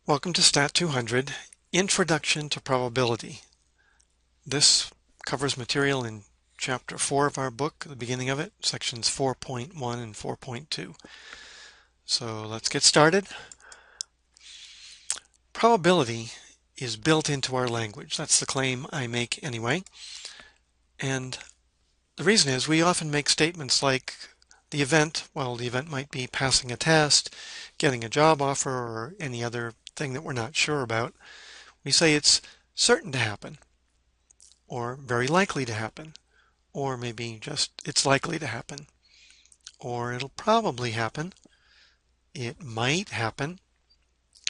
Welcome to STAT200 Introduction to Probability. This covers material in Chapter 4 of our book, the beginning of it, sections 4.1 and 4.2. So let's get started. Probability is built into our language. That's the claim I make anyway. And the reason is we often make statements like the event might be passing a test, getting a job offer, or any other thing that we're not sure about. We say it's certain to happen, or very likely to happen, or maybe just it's likely to happen, or it'll probably happen, it might happen,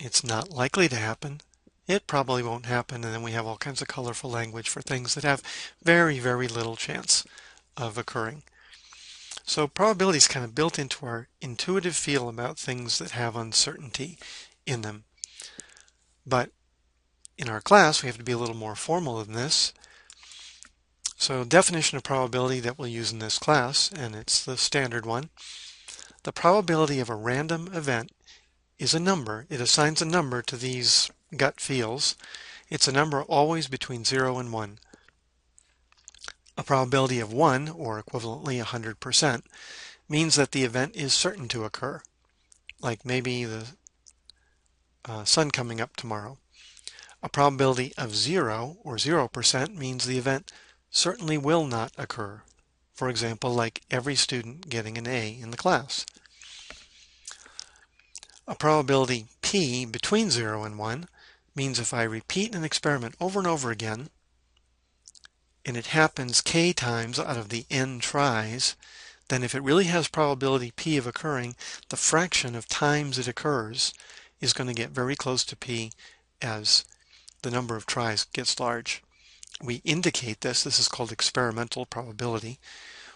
it's not likely to happen, it probably won't happen, and then we have all kinds of colorful language for things that have very, very little chance of occurring. So probability is kind of built into our intuitive feel about things that have uncertainty in them. But in our class, we have to be a little more formal than this. So definition of probability that we'll use in this class, and it's the standard one. The probability of a random event is a number. It assigns a number to these gut feels. It's a number always between 0 and 1. A probability of 1, or equivalently 100%, means that the event is certain to occur, like maybe the sun coming up tomorrow. A probability of 0, or 0%, means the event certainly will not occur. For example, like every student getting an A in the class. A probability p between 0 and 1 means if I repeat an experiment over and over again, and it happens k times out of the n tries, then if it really has probability p of occurring, the fraction of times it occurs is going to get very close to p as the number of tries gets large. We indicate this is called experimental probability.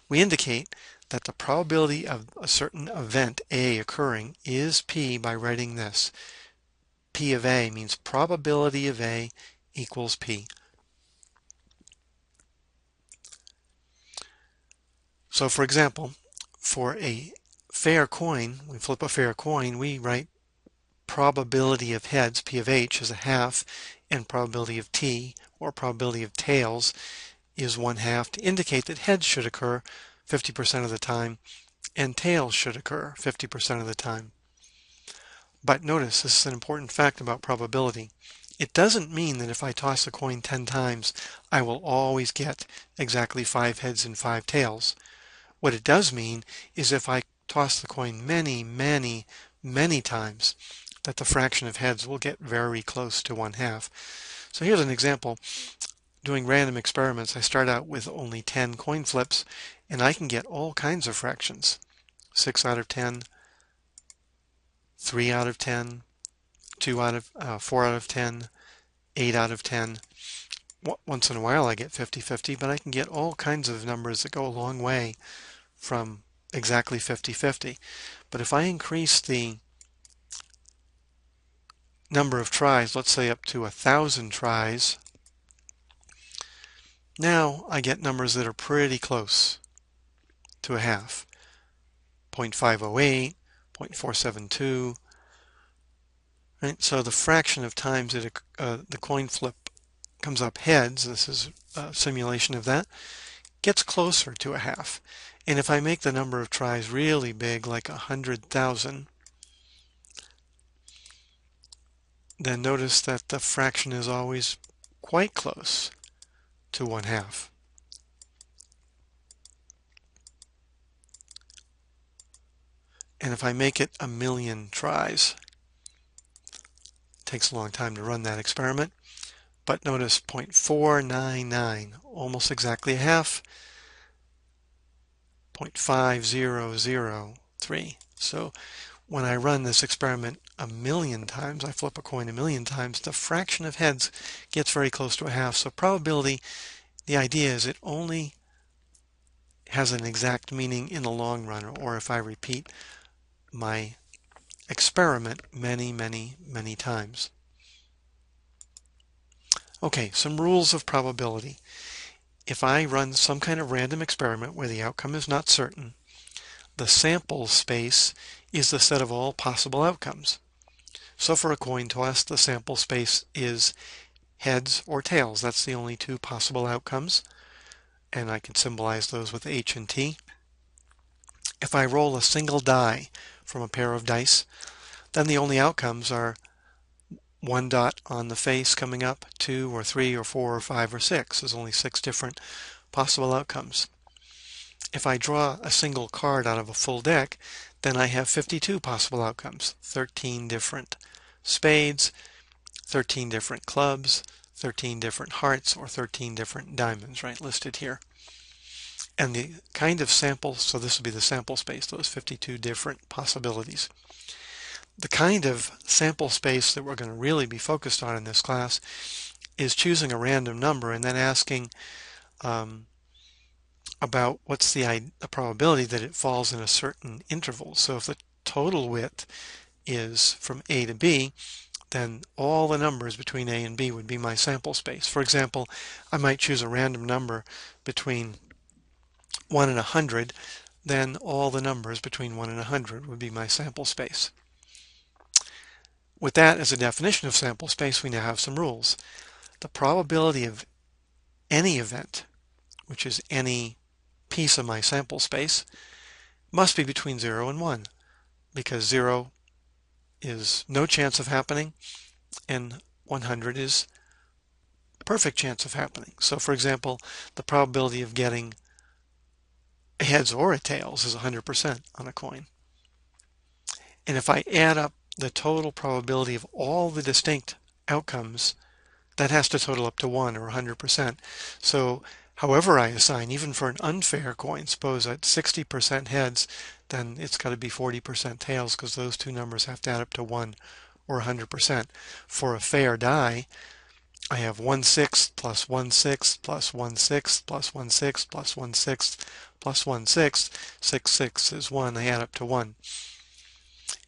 We indicate that the probability of a certain event A occurring is p by writing this. P of A means probability of A equals p. So for example, for a fair coin, we flip a fair coin, we write probability of heads, P of H, is a half, and probability of T, or probability of tails, is 1/2 to indicate that heads should occur 50% of the time, and tails should occur 50% of the time. But notice, this is an important fact about probability. It doesn't mean that if I toss a coin 10 times, I will always get exactly 5 heads and 5 tails. What it does mean is if I toss the coin many, many, many times, that the fraction of heads will get very close to 1/2. So here's an example. Doing random experiments, I start out with only 10 coin flips, and I can get all kinds of fractions. 6 out of 10, 3 out of 10, 4 out of 10, 8 out of 10. Once in a while I get 50-50, but I can get all kinds of numbers that go a long way from exactly 50-50. But if I increase the number of tries, let's say up to 1,000 tries, now I get numbers that are pretty close to a half. 0.508, 0.472. Right? So the fraction of times that the coin flip comes up heads, this is a simulation of that, gets closer to a half. And if I make the number of tries really big, like 100,000, then notice that the fraction is always quite close to 1/2. And if I make it 1,000,000 tries, it takes a long time to run that experiment, but notice 0.499, almost exactly a half, 0.5003. So when I run this experiment 1,000,000 times, I flip a coin 1,000,000 times, the fraction of heads gets very close to a half. So probability, the idea is it only has an exact meaning in the long run, or if I repeat my experiment many, many, many times. Okay, some rules of probability. If I run some kind of random experiment where the outcome is not certain, the sample space is the set of all possible outcomes. So for a coin toss, the sample space is heads or tails. That's the only two possible outcomes, and I can symbolize those with H and T. If I roll a single die from a pair of dice, then the only outcomes are one dot on the face coming up, 2 or 3 or 4 or 5 or 6. There's only 6 different possible outcomes. If I draw a single card out of a full deck, then I have 52 possible outcomes, 13 different spades, 13 different clubs, 13 different hearts, or 13 different diamonds, right, listed here. And the kind of sample, so this would be the sample space, those 52 different possibilities. The kind of sample space that we're going to really be focused on in this class is choosing a random number and then asking about what's the probability that it falls in a certain interval. So if the total width is from A to B, then all the numbers between A and B would be my sample space. For example, I might choose a random number between 1 and 100, then all the numbers between 1 and 100 would be my sample space. With that as a definition of sample space, we now have some rules. The probability of any event, which is any piece of my sample space, must be between 0 and 1, because 0 is no chance of happening and 100 is perfect chance of happening. So for example, the probability of getting a heads or a tails is 100% on a coin. And if I add up the total probability of all the distinct outcomes, that has to total up to 1 or 100%. So however I assign, even for an unfair coin, suppose at 60% heads, then it's got to be 40% tails, because those two numbers have to add up to 1 or 100%. For a fair die, I have 1/6 plus 1/6 plus 1/6 plus 1/6 plus 1/6 plus 1/6. 6/6 is 1. They add up to 1.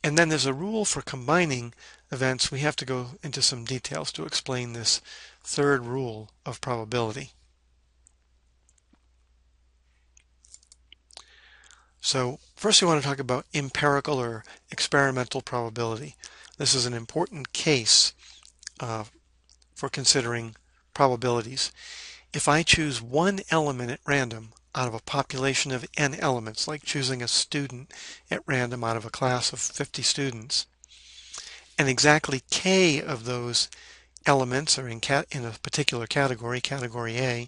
And then there's a rule for combining events. We have to go into some details to explain this third rule of probability. So first we want to talk about empirical or experimental probability. This is an important case for considering probabilities. If I choose one element at random out of a population of n elements, like choosing a student at random out of a class of 50 students, and exactly k of those elements are in a particular category, category A,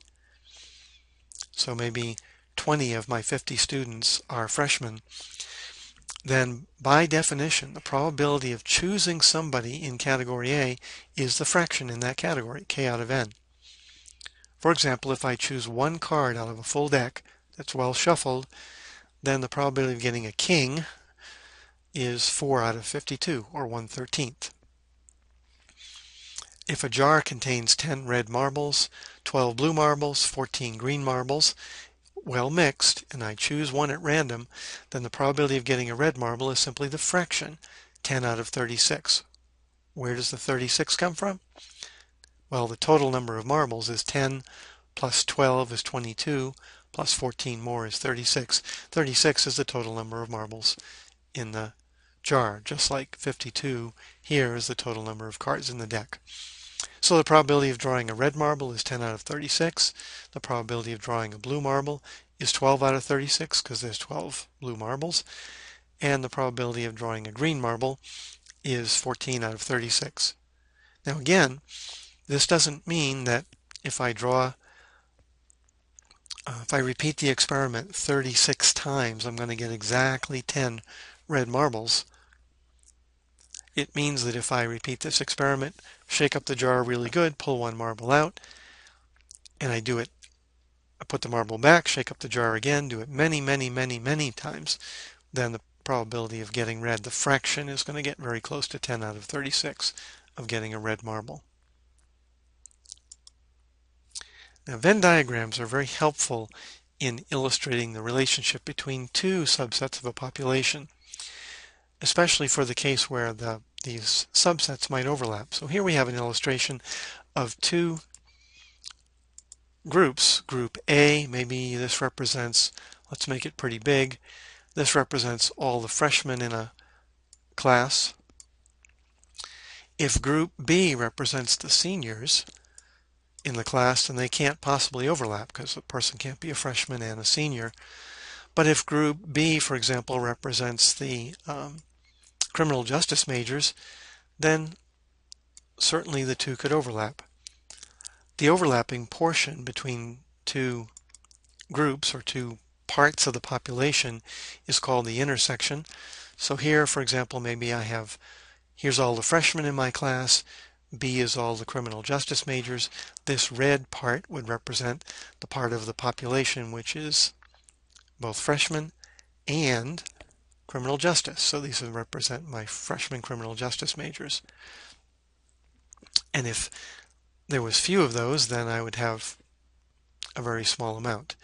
so maybe 20 of my 50 students are freshmen, then by definition the probability of choosing somebody in category A is the fraction in that category, k out of n. For example, if I choose one card out of a full deck that's well shuffled, then the probability of getting a king is 4 out of 52, or 1/13. If a jar contains 10 red marbles, 12 blue marbles, 14 green marbles, well mixed, and I choose one at random, then the probability of getting a red marble is simply the fraction, 10 out of 36. Where does the 36 come from? Well, the total number of marbles is 10 plus 12 is 22 plus 14 more is 36. 36 is the total number of marbles in the jar, just like 52 here is the total number of cards in the deck. So the probability of drawing a red marble is 10 out of 36. The probability of drawing a blue marble is 12 out of 36, because there's 12 blue marbles. And the probability of drawing a green marble is 14 out of 36. Now again, this doesn't mean that if I repeat the experiment 36 times, I'm going to get exactly 10 red marbles. It means that if I repeat this experiment, shake up the jar really good, pull one marble out, and I put the marble back, shake up the jar again, do it many, many, many, many times, then the probability of getting red, the fraction, is going to get very close to 10 out of 36 of getting a red marble. Now, Venn diagrams are very helpful in illustrating the relationship between two subsets of a population, especially for the case where these subsets might overlap. So here we have an illustration of two groups. Group A, maybe this represents, let's make it pretty big, this represents all the freshmen in a class. If group B represents the seniors in the class, then they can't possibly overlap because a person can't be a freshman and a senior. But if group B, for example, represents the criminal justice majors, then certainly the two could overlap. The overlapping portion between two groups or two parts of the population is called the intersection. So here, for example, maybe here's all the freshmen in my class, B is all the criminal justice majors. This red part would represent the part of the population which is both freshmen and criminal justice. So these would represent my freshman criminal justice majors. And if there was few of those, then I would have a very small amount.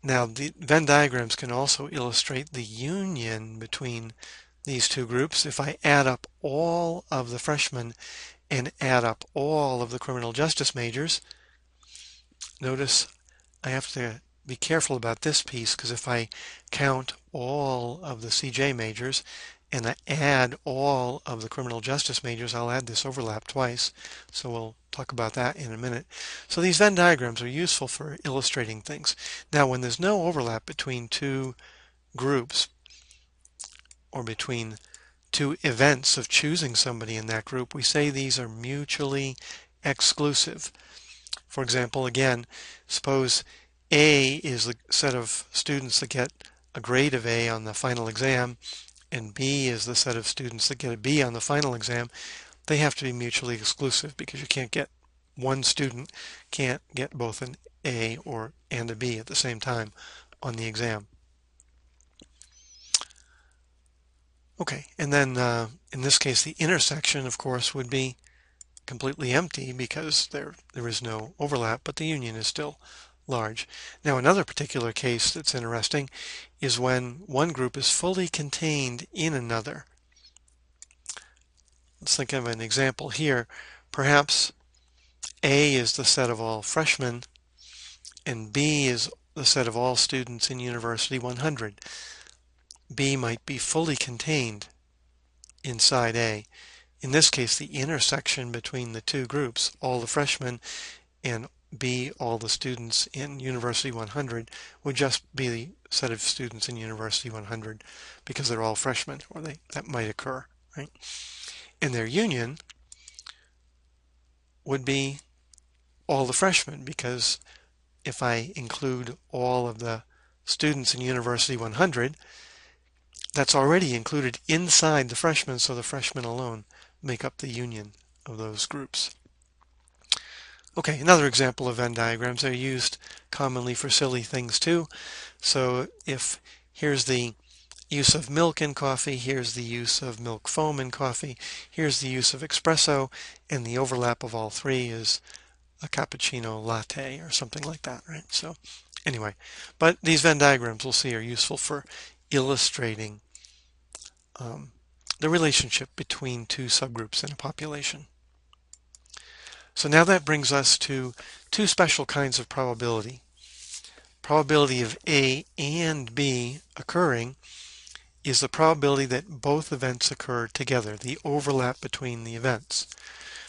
Now, the Venn diagrams can also illustrate the union between these two groups. If I add up all of the freshmen and add up all of the criminal justice majors, notice I have to be careful about this piece, because if I count all of the CJ majors and I add all of the criminal justice majors, I'll add this overlap twice. So we'll talk about that in a minute. So these Venn diagrams are useful for illustrating things. Now, when there's no overlap between two groups or between two events of choosing somebody in that group, we say these are mutually exclusive. For example, again, suppose A is the set of students that get a grade of A on the final exam, and B is the set of students that get a B on the final exam. They have to be mutually exclusive, because you can't get one student can't get both an A and a B at the same time on the exam. Okay, and then in this case, the intersection, of course, would be completely empty because there is no overlap, but the union is still large. Now, another particular case that's interesting is when one group is fully contained in another. Let's think of an example here. Perhaps A is the set of all freshmen and B is the set of all students in University 100. B might be fully contained inside A. In this case, the intersection between the two groups, all the freshmen and B, all the students in University 100, would just be the set of students in University 100 because they're all freshmen, or that might occur, right? And their union would be all the freshmen, because if I include all of the students in University 100, that's already included inside the freshmen, so the freshmen alone make up the union of those groups. Okay, another example of Venn diagrams. They're used commonly for silly things too. So if here's the use of milk in coffee, here's the use of milk foam in coffee, here's the use of espresso, and the overlap of all three is a cappuccino latte or something like that, right? So anyway, but these Venn diagrams we'll see are useful for illustrating the relationship between two subgroups in a population. So now that brings us to two special kinds of probability. Probability of A and B occurring is the probability that both events occur together, the overlap between the events.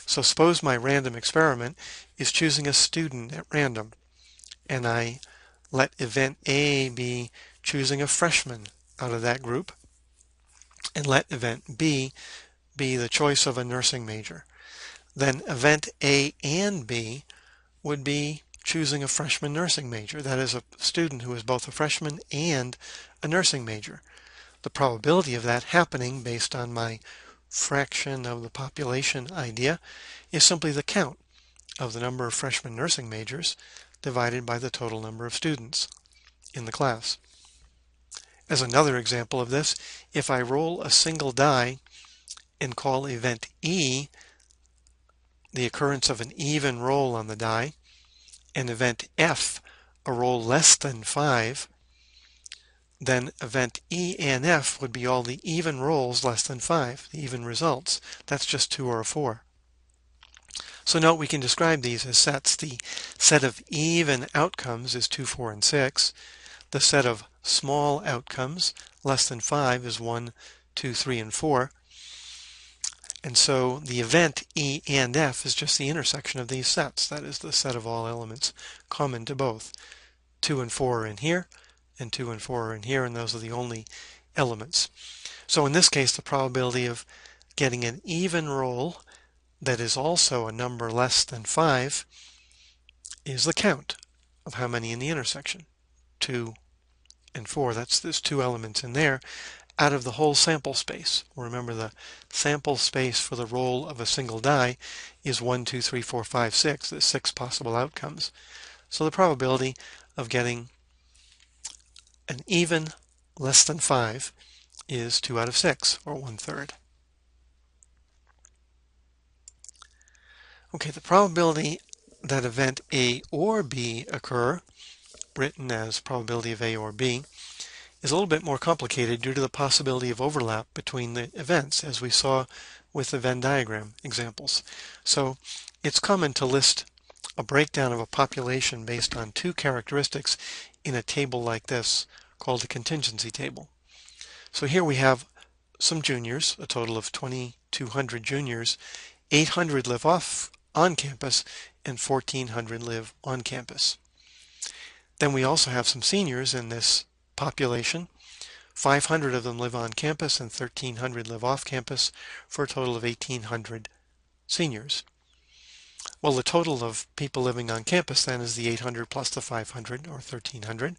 So suppose my random experiment is choosing a student at random, and I let event A be choosing a freshman out of that group, and let event B be the choice of a nursing major. Then event A and B would be choosing a freshman nursing major. That is, a student who is both a freshman and a nursing major. The probability of that happening based on my fraction of the population idea is simply the count of the number of freshman nursing majors divided by the total number of students in the class. As another example of this, if I roll a single die and call event E the occurrence of an even roll on the die, and event F a roll less than 5, then event E and F would be all the even rolls less than 5, the even results. That's just 2 or a 4. So note we can describe these as sets. The set of even outcomes is 2, 4, and 6. The set of small outcomes, less than 5, is 1, 2, 3, and 4. And so the event E and F is just the intersection of these sets. That is the set of all elements common to both. 2 and 4 are in here, and 2 and 4 are in here, and those are the only elements. So in this case, the probability of getting an even roll that is also a number less than 5 is the count of how many in the intersection. 2 and 4, there's 2 elements in there out of the whole sample space. Remember, the sample space for the roll of a single die is 1, 2, 3, 4, 5, 6. There's 6 possible outcomes. So the probability of getting an even less than 5 is 2 out of 6, or 1/3. Okay, the probability that event A or B occur, written as probability of A or B, is a little bit more complicated due to the possibility of overlap between the events, as we saw with the Venn diagram examples. So it's common to list a breakdown of a population based on 2 characteristics in a table like this called a contingency table. So here we have some juniors, a total of 2,200 juniors. 800 live on campus and 1,400 live on campus. Then we also have some seniors in this population. 500 of them live on campus and 1,300 live off campus, for a total of 1,800 seniors. Well, the total of people living on campus then is the 800 plus the 500, or 1,300.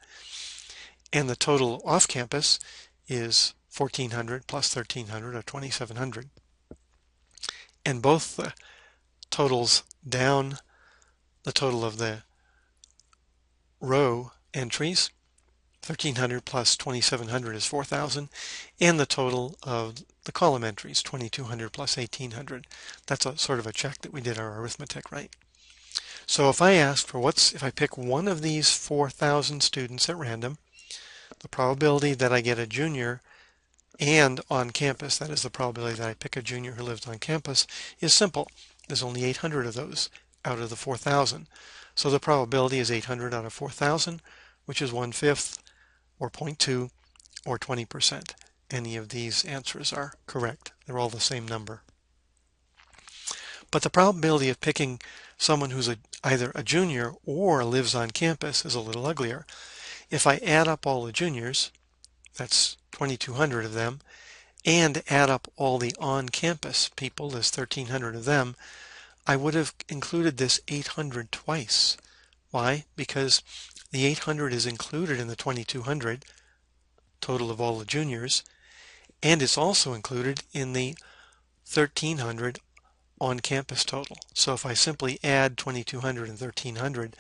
And the total off campus is 1,400 plus 1,300, or 2,700. And both the totals down the total of the row entries, 1,300 plus 2,700 is 4,000, and the total of the column entries, 2,200 plus 1,800. That's a sort of a check that we did our arithmetic, right? So if I ask for if I pick one of these 4,000 students at random, the probability that I get a junior and on campus, that is the probability that I pick a junior who lives on campus, is simple. There's only 800 of those out of the 4,000. So the probability is 800 out of 4,000, which is 1/5, or 0.2, or 20%. Any of these answers are correct. They're all the same number. But the probability of picking someone who's either a junior or lives on campus is a little uglier. If I add up all the juniors, that's 2,200 of them, and add up all the on-campus people, there's 1,300 of them, I would have included this 800 twice. Why? Because the 800 is included in the 2,200 total of all the juniors, and it's also included in the 1,300 on-campus total. So if I simply add 2,200 and 1,300,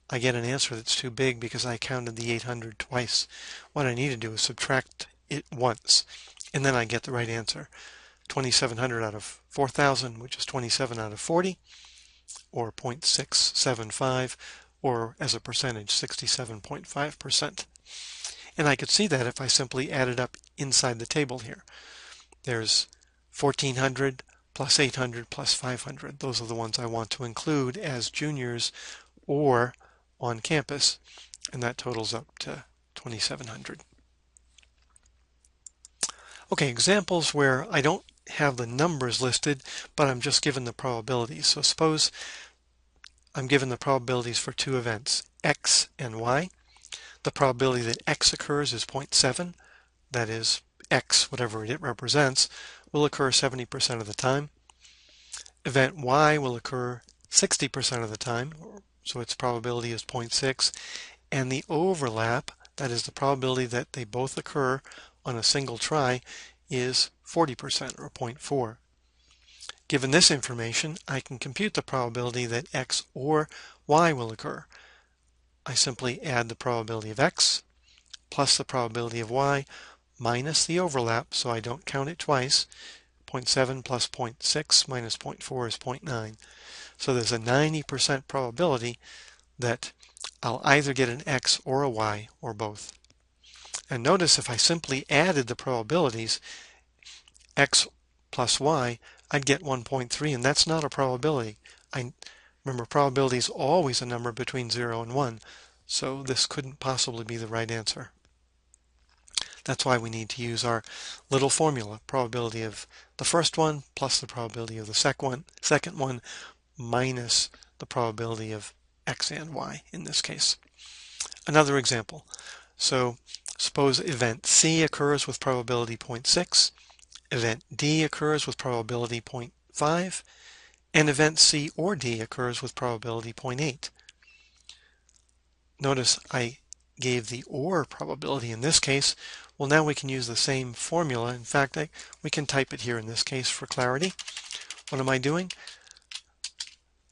I get an answer that's too big because I counted the 800 twice. What I need to do is subtract it once, and then I get the right answer. 2,700 out of 4,000, which is 27 out of 40, or 0.675, or as a percentage, 67.5%. And I could see that if I simply added up inside the table here. There's 1,400 plus 800 plus 500. Those are the ones I want to include as juniors or on campus, and that totals up to 2,700. Okay, examples where I don't have the numbers listed, but I'm just given the probabilities. So suppose I'm given the probabilities for 2 events, X and Y. The probability that X occurs is 0.7. That is, X, whatever it represents, will occur 70% of the time. Event Y will occur 60% of the time, so its probability is 0.6. And the overlap, that is the probability that they both occur on a single try, is 40%, or 0.4. Given this information, I can compute the probability that X or Y will occur. I simply add the probability of X plus the probability of Y minus the overlap, so I don't count it twice. 0.7 plus 0.6 minus 0.4 is 0.9. So there's a 90% probability that I'll either get an X or a Y, or both. And notice if I simply added the probabilities, X plus Y, I'd get 1.3, and that's not a probability. Remember, probability is always a number between 0 and 1, so this couldn't possibly be the right answer. That's why we need to use our little formula, probability of the first one plus the probability of the second one minus the probability of x and y in this case. Another example. So suppose event C occurs with probability 0.6, event D occurs with probability 0.5, and event C or D occurs with probability 0.8. Notice I gave the OR probability in this case. Well, now we can use the same formula. In fact, we can type it here in this case for clarity. What am I doing?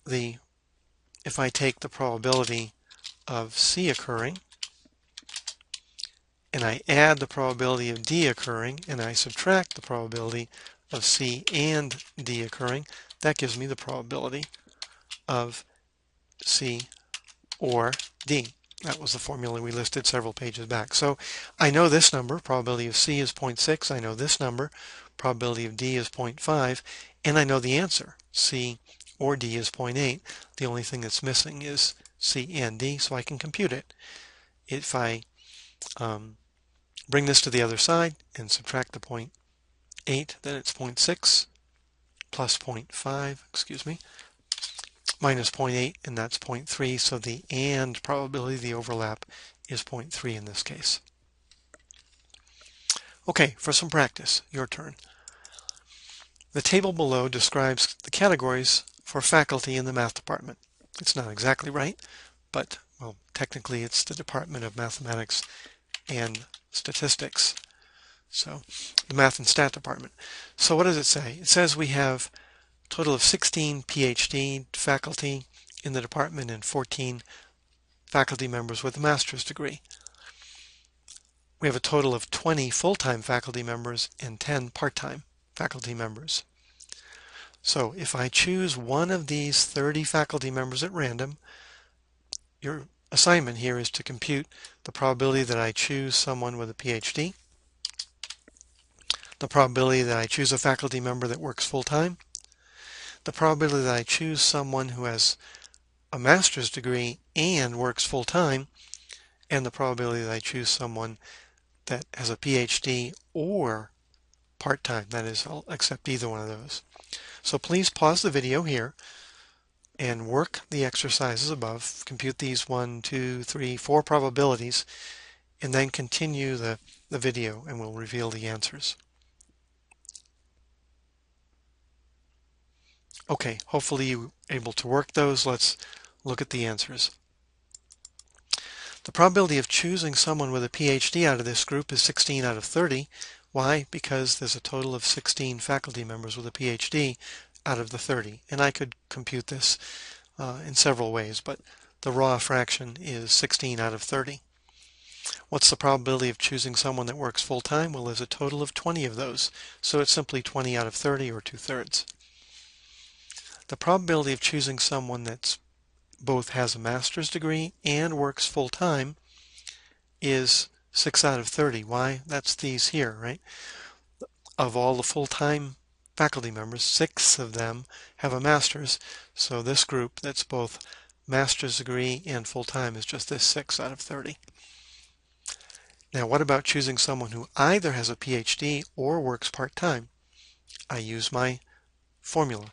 If I take the probability of C occurring, and I add the probability of D occurring, and I subtract the probability of C and D occurring, that gives me the probability of C or D. That was the formula we listed several pages back. So I know this number, probability of C is 0.6. I know this number, probability of D is 0.5. And I know the answer, C or D is 0.8. The only thing that's missing is C and D, so I can compute it. If I bring this to the other side and subtract the 0.8, then it's 0.6 plus 0.5, minus 0.8, and that's 0.3, so the AND probability, the overlap, is 0.3 in this case. Okay, for some practice, your turn. The table below describes the categories for faculty in the math department. It's not exactly right, but, well, technically it's the Department of Mathematics and Statistics. So, the Math and Stat department. So what does it say? It says we have a total of 16 PhD faculty in the department and 14 faculty members with a master's degree. We have a total of 20 full-time faculty members and 10 part-time faculty members. So if I choose one of these 30 faculty members at random, your assignment here is to compute the probability that I choose someone with a PhD, the probability that I choose a faculty member that works full-time, the probability that I choose someone who has a master's degree and works full-time, and the probability that I choose someone that has a PhD or part-time. That is, I'll accept either one of those. So please pause the video here and work the exercises above. Compute these 1, 2, 3, 4 probabilities, and then continue the video and we'll reveal the answers. Okay, hopefully you were able to work those. Let's look at the answers. The probability of choosing someone with a PhD out of this group is 16 out of 30. Why? Because there's a total of 16 faculty members with a PhD out of the 30. And I could compute this in several ways, but the raw fraction is 16 out of 30. What's the probability of choosing someone that works full-time? Well, there's a total of 20 of those, so it's simply 20 out of 30, or 2/3. The probability of choosing someone that's both has a master's degree and works full-time is 6 out of 30. Why? That's these here, right? Of all the full-time faculty members, 6 of them have a master's, so this group that's both master's degree and full-time is just this 6 out of 30. Now, what about choosing someone who either has a PhD or works part-time? I use my formula.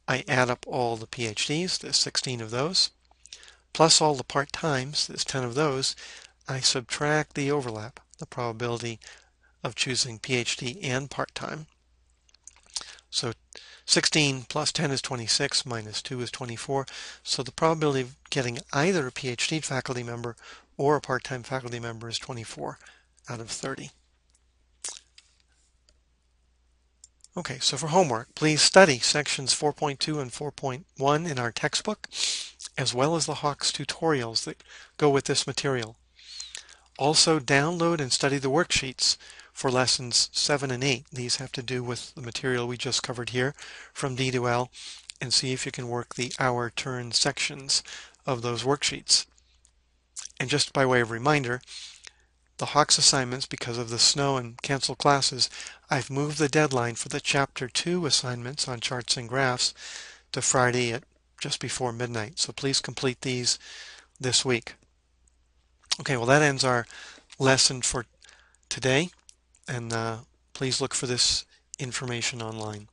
I add up all the PhDs, there's 16 of those, plus all the part-times, there's 10 of those. I subtract the overlap, the probability of choosing PhD and part-time. So 16 plus 10 is 26, minus 2 is 24. So the probability of getting either a PhD faculty member or a part-time faculty member is 24 out of 30. Okay, so for homework, please study sections 4.2 and 4.1 in our textbook, as well as the Hawks tutorials that go with this material. Also download and study the worksheets for lessons 7 and 8. These have to do with the material we just covered here from D to L, and see if you can work the hour turn sections of those worksheets. And just by way of reminder, the Hawks assignments, because of the snow and canceled classes, I've moved the deadline for the Chapter 2 assignments on charts and graphs to Friday at just before midnight. So please complete these this week. Okay, well that ends our lesson for today, and please look for this information online.